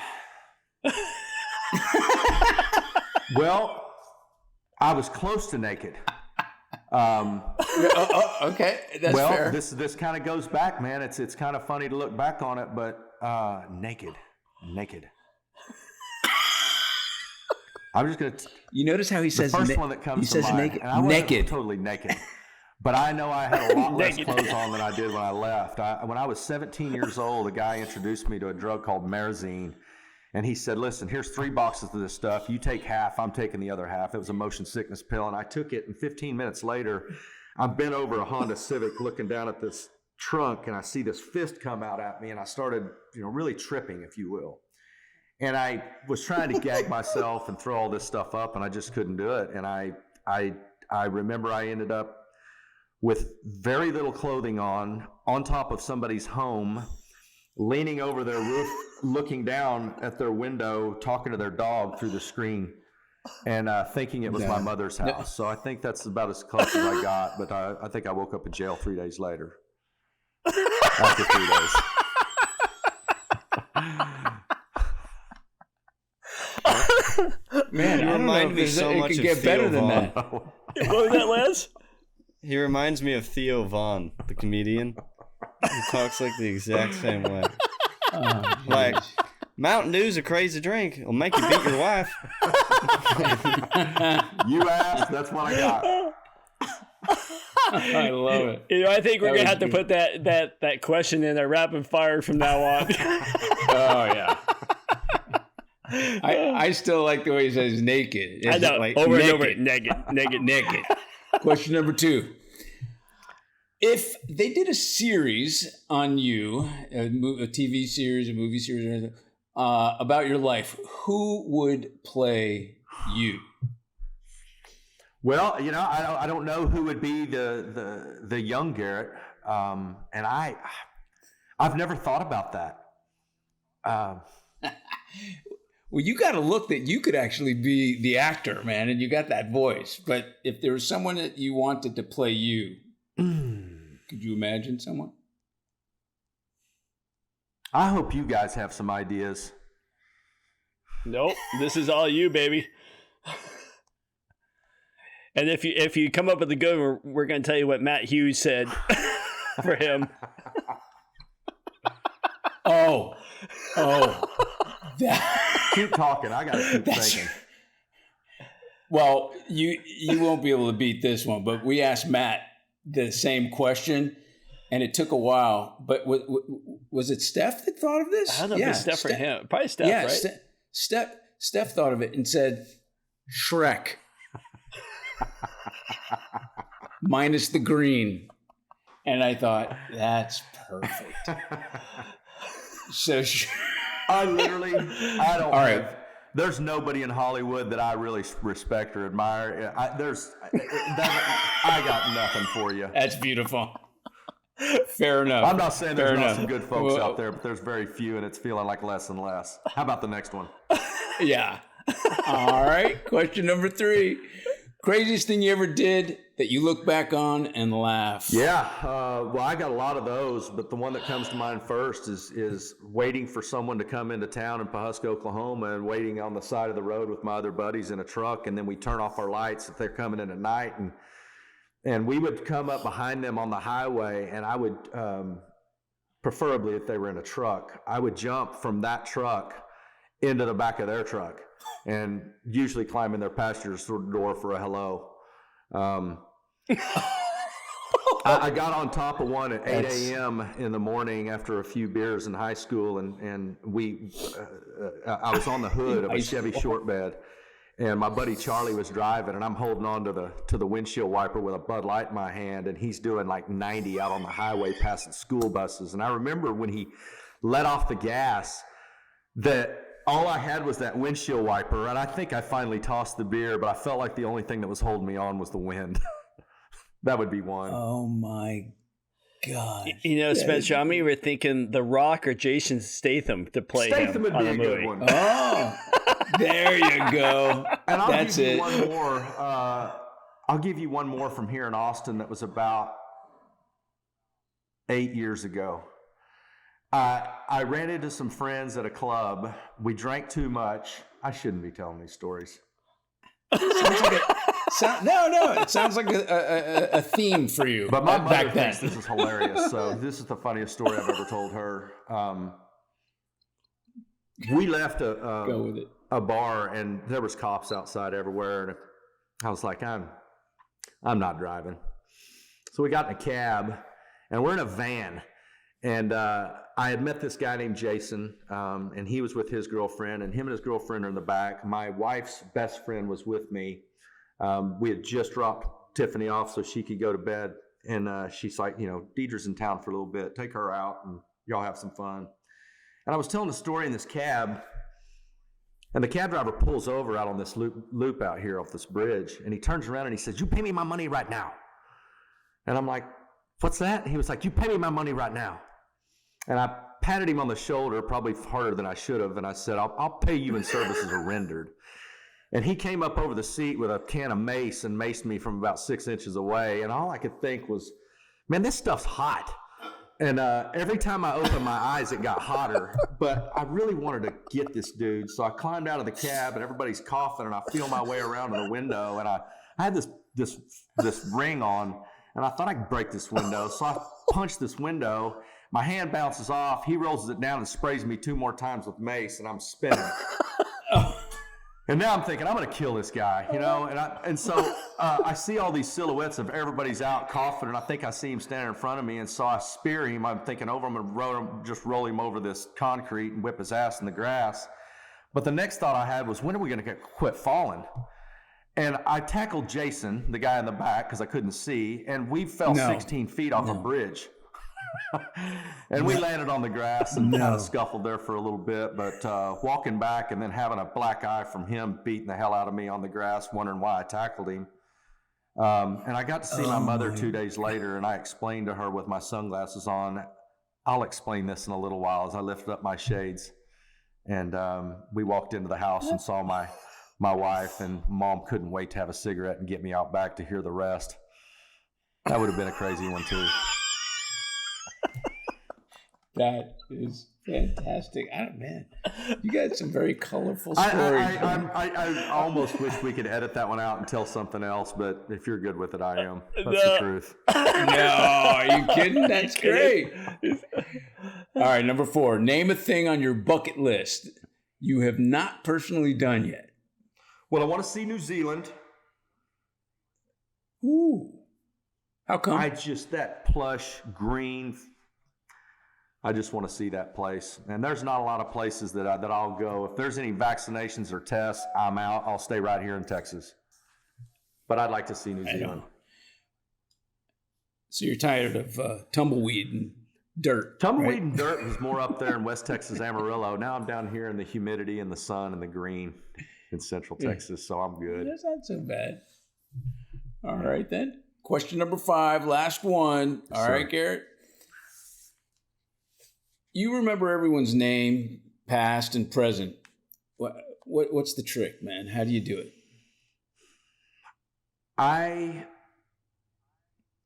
Well, I was close to naked. Okay, that's fair. This kind of goes back, man. It's kind of funny to look back on it, but naked. I'm just gonna. You notice how he says the first one that comes to mind. Naked. And I wasn't naked. Totally naked, but I know I had a lot less clothes on than I did when I left. When I was 17 years old, a guy introduced me to a drug called Marazine. And he said, listen, here's 3 boxes of this stuff. You take half, I'm taking the other half. It was a motion sickness pill. And I took it, and 15 minutes later, I'm bent over a Honda Civic looking down at this trunk, and I see this fist come out at me, and I started, really tripping, if you will. And I was trying to gag myself and throw all this stuff up, and I just couldn't do it. And I I remember I ended up with very little clothing on top of somebody's home, leaning over their roof, looking down at their window, talking to their dog through the screen, and thinking it was my mother's house. So I think that's about as close as I got, but I think I woke up in jail 3 days later. After 3 days. Man, You I don't remind know me if so it much could of get better Theo than Von. that. What was that, Les? He reminds me of Theo Von, the comedian. He talks like the exact same way. Like, Mountain Dew's a crazy drink. It'll make you beat your wife. You asked, that's what I got. I love it. You know, I think we're That gonna was have to good. put that question in a rapid fire from now on. Oh yeah. I still like the way he says naked. I It's know, like over naked. and over, naked. Question number 2. If they did a series on you, a TV series, a movie series, or anything, about your life, who would play you? Well, you know, I don't know who would be the young Garrett, and I've never thought about that. Well, you got to look that you could actually be the actor, man, and you got that voice. But if there was someone that you wanted to play you, could you imagine someone? I hope you guys have some ideas. Nope, this is all you, baby. And if you come up with a good one, we're gonna tell you what Matt Hughes said for him. Oh, Keep talking. I gotta keep thinking. Well, you won't be able to beat this one, but we asked Matt the same question, and it took a while. But was it Steph that thought of this? I don't know if it's Steph or him. Probably Steph, right? Steph thought of it and said, Shrek. Minus the green. And I thought, that's perfect. So I don't. All right. There's nobody in Hollywood that I really respect or admire. I got nothing for you. That's beautiful. Fair enough. I'm not saying there's Fair not enough. some good folks Well, out there, but there's very few, and it's feeling like less and less. How about the next one? Yeah. All right. Question number 3. Craziest thing you ever did that you look back on and laugh? Yeah, well, I got a lot of those, but the one that comes to mind first is waiting for someone to come into town in Pawhuska, Oklahoma, and waiting on the side of the road with my other buddies in a truck, and then we turn off our lights if they're coming in at night, and we would come up behind them on the highway, and I would, preferably if they were in a truck, I would jump from that truck into the back of their truck, and usually climb in their passenger's door for a hello. I got on top of one at 8 a.m. in the morning after a few beers in high school, and I was on the hood of a Chevy short bed, and my buddy Charlie was driving, and I'm holding on to the windshield wiper with a Bud Light in my hand, and he's doing like 90 out on the highway passing school buses. And I remember when he let off the gas that all I had was that windshield wiper, and I think I finally tossed the beer, but I felt like the only thing that was holding me on was the wind. That would be one. Oh my God. You know, Spencer, I'm even thinking The Rock or Jason Statham to play Statham him would on be a a movie. good one. Oh, there you go. And I'll That's give you it. one more. I'll give you one more from here in Austin that was about 8 years ago. I ran into some friends at a club. We drank too much. I shouldn't be telling these stories. It sounds like a theme for you. But my mother back then. thinks this is hilarious. So this is the funniest story I've ever told her. We left Go with it. a bar, and there was cops outside everywhere. And I was like, I'm not driving. So we got in a cab, and we're in a van. And I had met this guy named Jason, and he was with his girlfriend, and him and his girlfriend are in the back. My wife's best friend was with me. We had just dropped Tiffany off so she could go to bed. And she's like, Deidre's in town for a little bit. Take her out, and y'all have some fun. And I was telling a story in this cab, And the cab driver pulls over out on this loop out here off this bridge, and he turns around and he says, "You pay me my money right now." And I'm like, "What's that?" He was like, "You pay me my money right now." And I patted him on the shoulder, probably harder than I should have, and I said, I'll pay you when services are rendered. And he came up over the seat with a can of mace and maced me from about 6 inches away, and all I could think was, man, this stuff's hot. And every time I opened my eyes, it got hotter. But I really wanted to get this dude. So I climbed out of the cab, and everybody's coughing, and I feel my way around to the window. And I had this ring on, and I thought I could break this window. So I punched this window. My hand bounces off. He rolls it down and sprays me 2 more times with mace, and I'm spinning. And now I'm thinking, I'm going to kill this guy, you know? And so I see all these silhouettes of everybody's out coughing, and I think I see him standing in front of me. And so I spear him. I'm thinking, I'm going to just roll him over this concrete and whip his ass in the grass. But the next thought I had was, when are we going to quit falling? And I tackled Jason, the guy in the back, because I couldn't see, and we fell 16 feet off a bridge. And we landed on the grass and kind of scuffled there for a little bit, but walking back and then having a black eye from him beating the hell out of me on the grass, wondering why I tackled him. And I got to see my mother 2 days later, and I explained to her with my sunglasses on. I'll explain this in a little while as I lifted up my shades. And we walked into the house and saw my wife, and Mom couldn't wait to have a cigarette and get me out back to hear the rest. That would have been a crazy one too. That is fantastic. Man, you got some very colorful stories. I almost wish we could edit that one out and tell something else, but if you're good with it, I am. That's the truth. No, are you kidding? That's great. All right, number 4. Name a thing on your bucket list you have not personally done yet. Well, I want to see New Zealand. Ooh. How come? That plush, green, I just want to see that place. And there's not a lot of places that I'll go. If there's any vaccinations or tests, I'm out. I'll stay right here in Texas. But I'd like to see New Zealand. So you're tired of tumbleweed and dirt. Tumbleweed and dirt was more up there in West Texas, Amarillo. Now I'm down here in the humidity and the sun and the green in Central Texas, so I'm good. That's not so bad. All right, then. Question number 5, last one. All right, Garrett. You remember everyone's name, past and present. What's the trick, man? How do you do it? I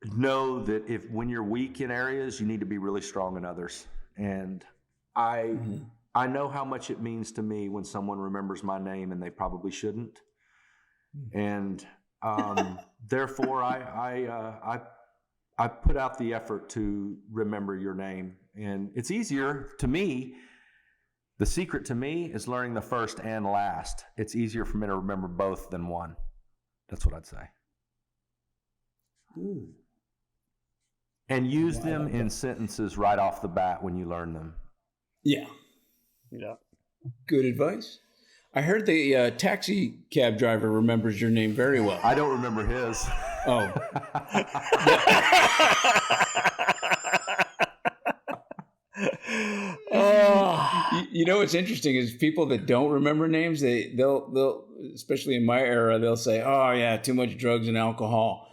know that when you're weak in areas, you need to be really strong in others. And I know how much it means to me when someone remembers my name and they probably shouldn't. And therefore, I put out the effort to remember your name. And it's easier to me. The secret to me is learning the first and last. It's easier for me to remember both than one. That's what I'd say. Ooh. And use them in sentences right off the bat when you learn them. Yeah. Good advice. I heard the taxi cab driver remembers your name very well. I don't remember his. Oh. You know what's interesting is people that don't remember names, they'll especially in my era, they'll say, "Oh yeah, too much drugs and alcohol."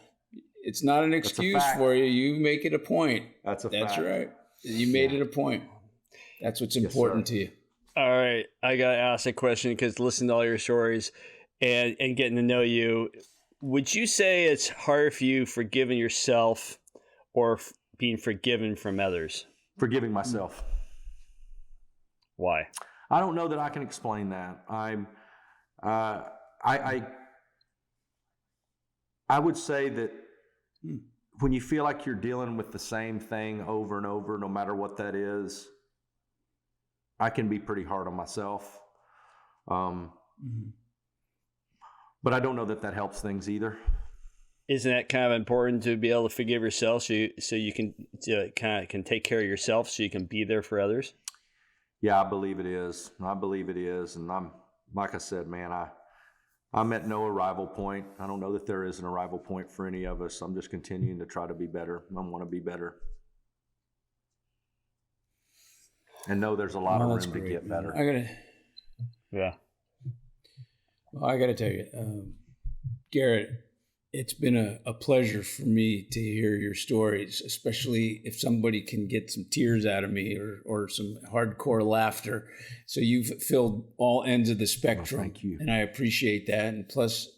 It's not an excuse for you. You make it a point. That's fact. Right. You made it a point. That's what's important to you. All right, I gotta ask a question because listening to all your stories and getting to know you, would you say it's harder for you forgiving yourself or being forgiven from others? Forgiving myself. Why? I don't know that I can explain that. I would say that when you feel like you're dealing with the same thing over and over, no matter what that is, I can be pretty hard on myself. But I don't know that helps things either. Isn't that kind of important to be able to forgive yourself so you can can take care of yourself so you can be there for others? Yeah, I believe it is. And I'm, like I said, man, I'm at no arrival point. I don't know that there is an arrival point for any of us. I'm just continuing to try to be better. I want to be better. And know there's a lot of room to get better. Yeah. Well, I got to tell you, Garrett, it's been a pleasure for me to hear your stories, especially if somebody can get some tears out of me or some hardcore laughter. So you've filled all ends of the spectrum. Thank you. And I appreciate that. And plus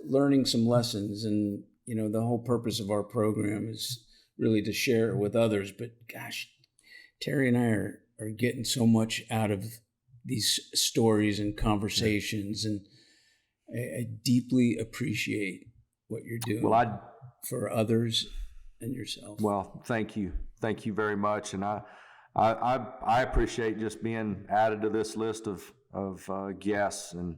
learning some lessons. And, you know, the whole purpose of our program is really to share it with others. But gosh, Terry and I are getting so much out of these stories and conversations. And I deeply appreciate what you're doing for others and yourself. Well, thank you very much, and I appreciate just being added to this list of guests, and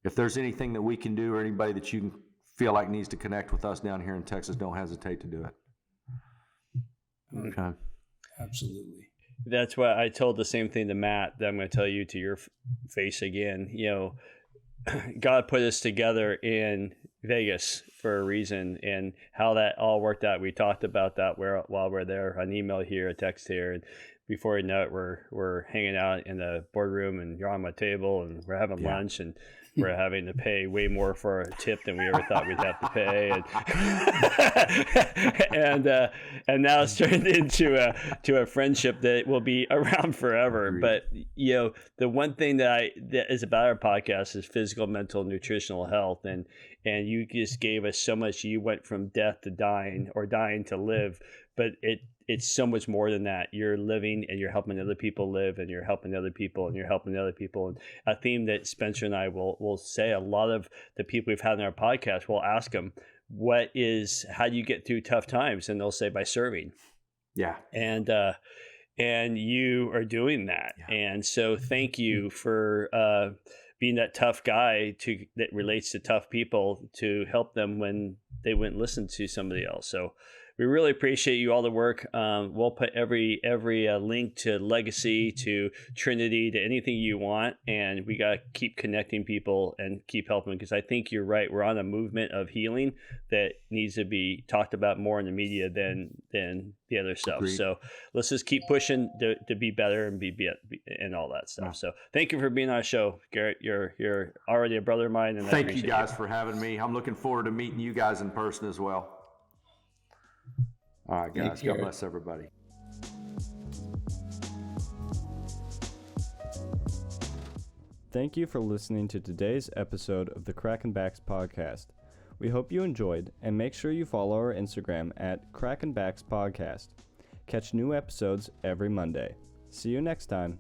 if there's anything that we can do or anybody that you feel like needs to connect with us down here in Texas, don't hesitate to do it. Okay. Absolutely. That's why I told the same thing to Matt that I'm going to tell you to your face again. You know, God put us together in Vegas for a reason, and how that all worked out. We talked about that while we're there, an email here, a text here, and before you know it, we're hanging out in the boardroom, and you're on my table, and we're having lunch, and we're having to pay way more for a tip than we ever thought we'd have to pay, and now it's turned into a friendship that will be around forever. Agreed. But you know, the one thing that is about our podcast is physical, mental, nutritional health, and you just gave us so much. You went from death to dying, or dying to live, but it's so much more than that. You're living, and you're helping other people live, and you're helping other people, and you're helping other people. And a theme that Spencer and I will say, a lot of the people we've had on our podcast, we'll ask them, how do you get through tough times? And they'll say, by serving. Yeah. And you are doing that. Yeah. And so thank you for being that tough guy that relates to tough people, to help them when they wouldn't listen to somebody else. So we really appreciate you, all the work. We'll put every link to Legacy, to Trinity, to anything you want. And we got to keep connecting people and keep helping, because I think you're right. We're on a movement of healing that needs to be talked about more in the media than the other stuff. Agreed. So let's just keep pushing to be better and be and all that stuff. So thank you for being on our show, Garrett. You're already a brother of mine. And thank you guys for having me. I'm looking forward to meeting you guys in person as well. All right, guys. God bless everybody. Thank you for listening to today's episode of the Crackin Backs podcast. We hope you enjoyed, and make sure you follow our Instagram at Crackin Backs Podcast. Catch new episodes every Monday. See you next time.